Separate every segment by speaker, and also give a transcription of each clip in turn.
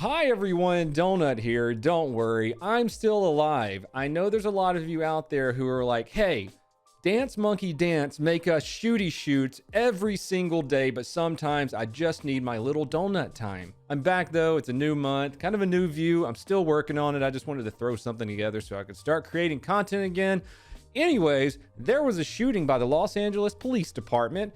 Speaker 1: Hi everyone, Donut here. Don't worry, I'm still alive. I know there's a lot of you out there who are like, hey, Dance Monkey Dance make us shooty shoots every single day, but sometimes I just need my little donut time. I'm back though, it's a new month, kind of a new view. I'm still working on it. I just wanted to throw something together so I could start creating content again. Anyways, there was a shooting by the Los Angeles Police Department.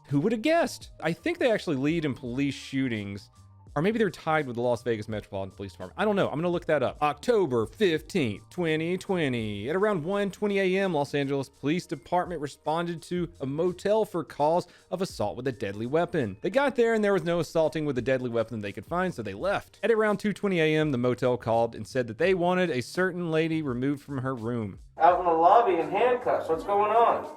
Speaker 1: Who would have guessed? I think they actually lead in police shootings. Or maybe they're tied with the Las Vegas Metropolitan Police Department. I don't know. I'm going to look that up. October 15th, 2020. At around 1:20 a.m., Los Angeles Police Department responded to a motel for calls of assault with a deadly weapon. They got there and there was no assaulting with a deadly weapon they could find, so they left. At around 2:20 a.m., the motel called and said that they wanted a certain lady removed from her room.
Speaker 2: Out in the lobby in handcuffs. What's going on?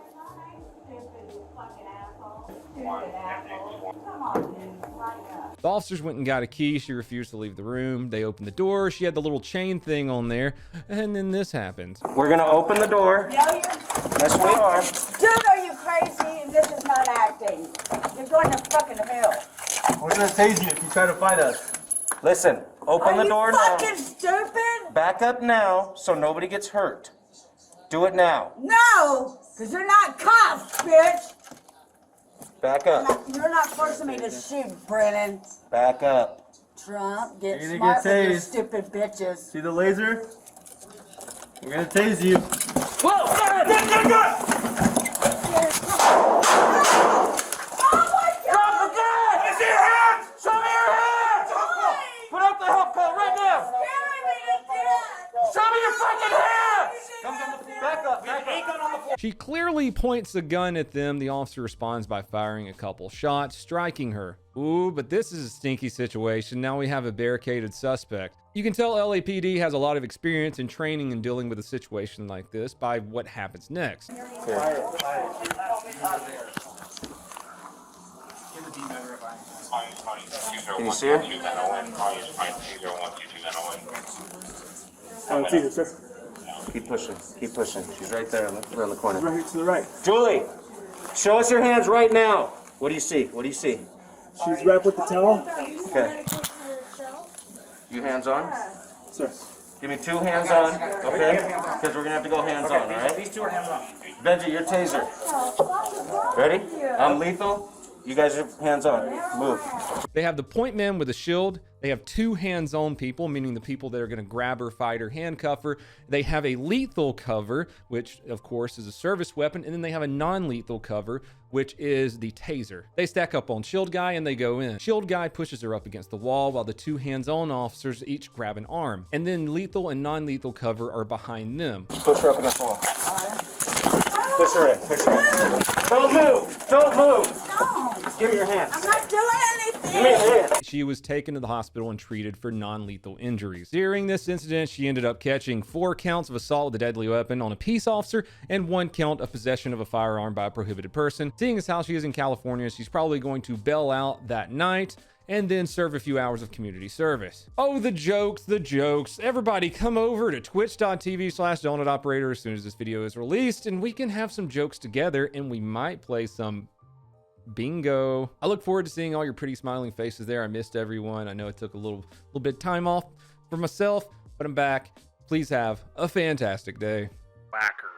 Speaker 1: The officers went and got a key. She refused to leave the room. They opened the door. She had the little chain thing on there. And then this happened.
Speaker 2: We're going to open the door.
Speaker 3: No,
Speaker 2: Yes, we are.
Speaker 3: dude, are you crazy? This is not acting. You're going to fucking hell.
Speaker 2: We're going to tase you if you try to fight us. Listen, open the door now.
Speaker 3: Are you fucking stupid?
Speaker 2: Back up now so nobody gets hurt. Do it now.
Speaker 3: No, because you're not cuffed, bitch.
Speaker 2: Back up.
Speaker 3: You're not forcing me to shoot, Brennan.
Speaker 2: Back up.
Speaker 3: Trump, get
Speaker 4: You're gonna
Speaker 3: smart
Speaker 4: get
Speaker 3: with your
Speaker 4: tased.
Speaker 3: stupid bitches.
Speaker 4: See the laser? We're gonna tase you.
Speaker 2: Whoa!
Speaker 3: Oh my God!
Speaker 2: Drop the gun! I see your hands! Show me your hands! Put up the help call right now! Show me your fucking hands! Back up, back up.
Speaker 1: She clearly points a gun at them. The officer responds by firing a couple shots, striking her. Ooh, but this is a stinky situation. Now we have a barricaded suspect. You can tell LAPD has a lot of experience in training and dealing with a situation like this by what happens next.
Speaker 2: Can you see her?
Speaker 4: Oh, Jesus, sir.
Speaker 2: Keep pushing, keep pushing. She's right there on the corner.
Speaker 4: Right here to the right.
Speaker 2: Julie, show us your hands right now. What do you see? What do you see?
Speaker 4: She's wrapped with the towel.
Speaker 2: Okay. You hands on?
Speaker 4: Sir.
Speaker 2: Give me two hands on, okay? Because we're gonna have to go hands on, all right? These two are hands on. Benji, your taser. Ready? I'm lethal. You guys are hands on. Move.
Speaker 1: They have the point man with a shield. They have two hands-on people, meaning the people that are going to grab her, fight her, handcuff her. They have a lethal cover, which of course is a service weapon. And then they have a non-lethal cover, which is the taser. They stack up on Shield Guy and they go in. Shield Guy pushes her up against the wall while the two hands-on officers each grab an arm. And then lethal and non-lethal cover are behind them.
Speaker 2: Push her up against the wall. Push her in, push her in. Don't move, don't move.
Speaker 3: No,
Speaker 2: Give me your hands.
Speaker 3: I'm not doing anything.
Speaker 2: Give me your hands.
Speaker 1: She was taken to the hospital and treated for non-lethal injuries. During this incident, she ended up catching 4 counts of assault with a deadly weapon on a peace officer and 1 count of possession of a firearm by a prohibited person. Seeing as how she is in California, she's probably going to bail out that night and then serve a few hours of community service. Oh, the jokes, the jokes. Everybody come over to twitch.tv/donutoperator as soon as this video is released and we can have some jokes together and we might play some bingo. I look forward to seeing all your pretty smiling faces there. I missed everyone. I know it took a little bit of time off for myself, but I'm back. Please have a fantastic day.
Speaker 5: Whacker.